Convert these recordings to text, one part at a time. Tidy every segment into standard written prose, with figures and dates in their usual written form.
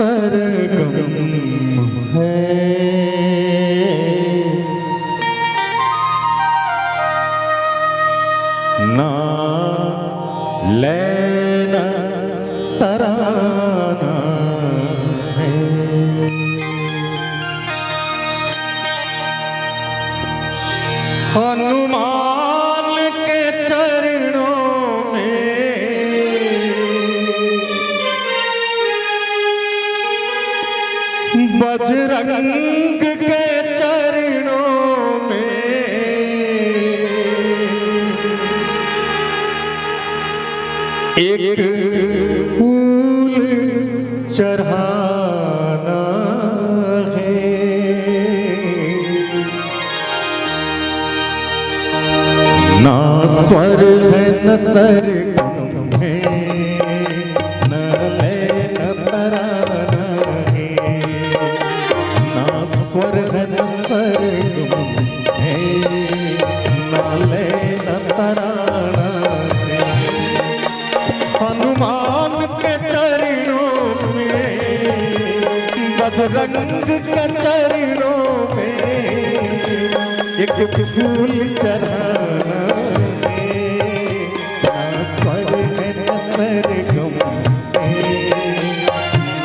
सरगम है ना लेना तराना है। हनुमान के चरणों में बजरंग के चरणों में एक फूल चढ़ाना है। ना स्वर है न सरगम है, न लय न तराना है। ना स्वर है न सरगम है, न लय न तराना है। हनुमान के चरणों में बजरंग के चरणों में एक फूल चढ़ाना है। ना स्वर है न सरगम है,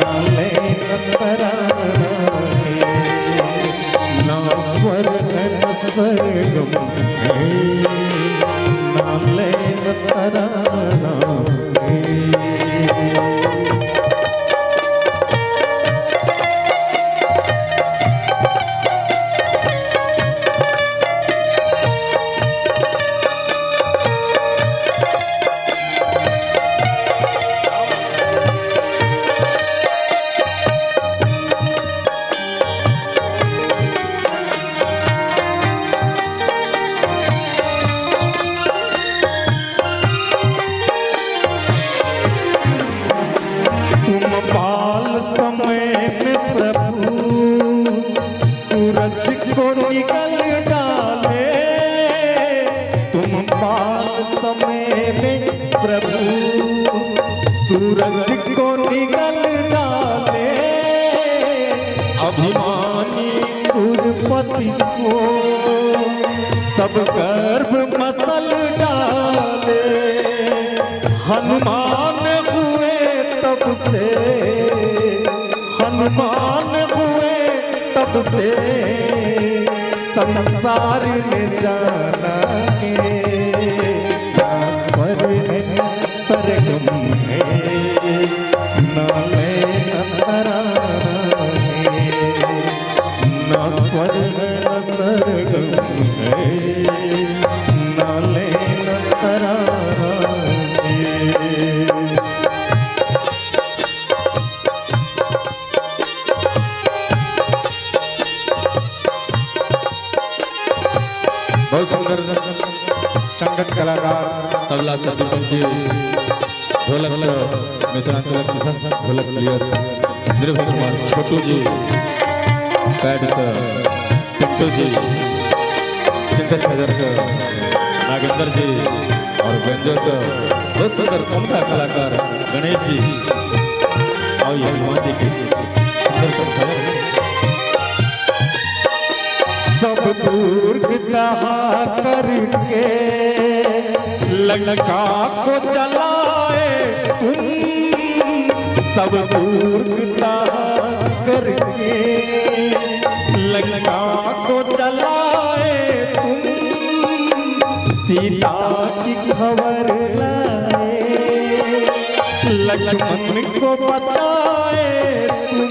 ना लय न तराना है। ना स्वर है न सरगम है, ना लय न तराना है। बाल समय में प्रभु सूरज को निकल डाले। तुम बाल समय में प्रभु सूरज को निकल डाले। अभिमानी सुरपति को सब गर्भ मसल डाले। हनुमान हुए तब से, हनुमान हुए तब से संसार ने जाना है। ना स्वर है न सरगम है, ना लय न तराना है। ना स्वर है न सरगम है, ना लय न तराना है। बहुत सुंदर संगत कलाकार तबला से दीपक जी, ढोलक मिथिलांचल ढोलक प्लेयर निर्भय कुमार छोटू जी, पैड से पिंटू जी, सिंथेसाइजर से नागेंद्र जी और व्यंजो से बहुत सुंदर उमदा कलाकार गणेश जी और हनुमान जी की सुंदर संगत। सब दूर दहा करके लंका को जलाए तुम। सब दूर दहा करके लंका को जलाए तुम। सीता की खबर लाए, लक्ष्मण को बचाए तुम।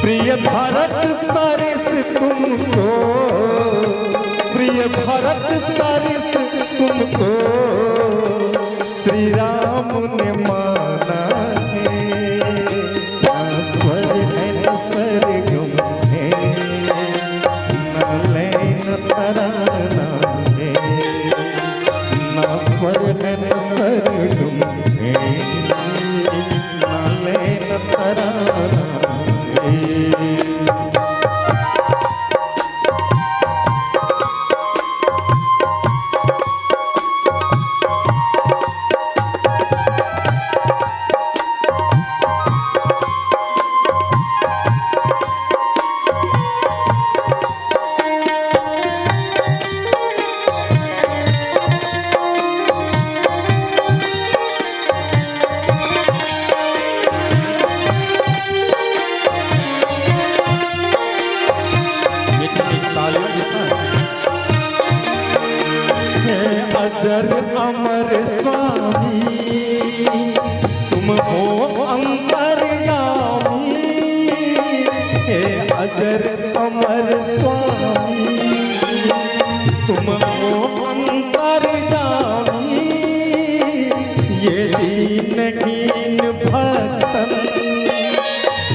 प्रिय भरत सरिस तुमको, प्रिय भरत सरिस तुमको श्री राम ने माना है। ना स्वर है न सरगम है, ना लय न तराना है। ना स्वर है न सरगम है, ना लय न तराना है।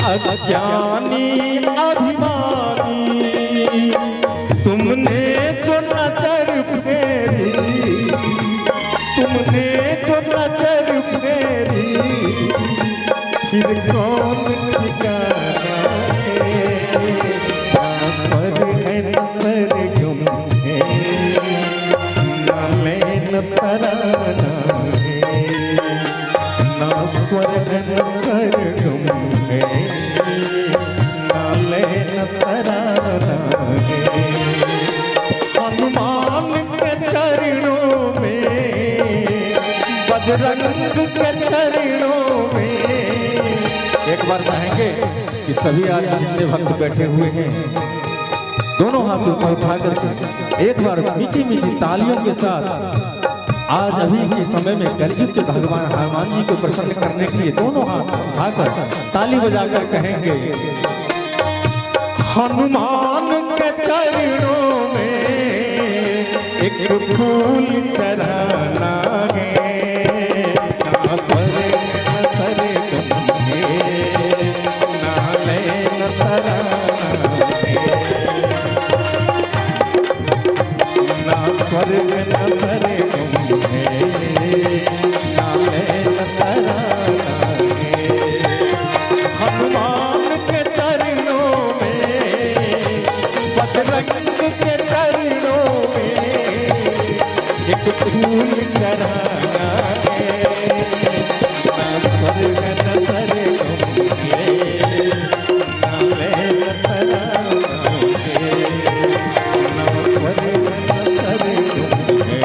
अज्ञानी अभिमानी तुमने जो नजर फेरी, तुमने जो नजर फेरी, फिर कौन ठिकाना है, पर है नजर गुम है, ना मैं न तराना है, ना स्वर है नजर गुम है, ना मैं न तराना है। हनुमान के चरणों में, बजरंग के चरणों में, एक बार कहेंगे कि सभी आदमी जितने भक्त बैठे हुए हैं दोनों हाथ ऊपर उठा करके एक बार मीठी मीठी तालियों के साथ आज अभी के समय में कलयुग के भगवान हनुमान जी को प्रसन्न करने के लिए दोनों हाथ उठाकर ताली बजाकर कहेंगे, हनुमान के चरणों में एक फूल चढ़ाना है, ना पर न सर तुमने, ना नैन तराना है, ना स्वर न सर तुमने, ना नैन तराना है। हनुमान के चरणों में, बजरंग के चरणों में एक फूल चढ़ाना है, ना स्वर्ग न सर तुमने, ना नैन तराना है, ना स्वर्ग न सर तुमने,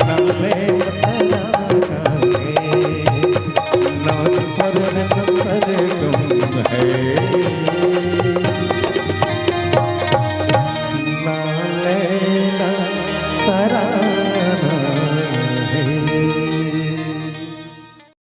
ना नैन तराना है, ना स्वर्ग न सर तुम है।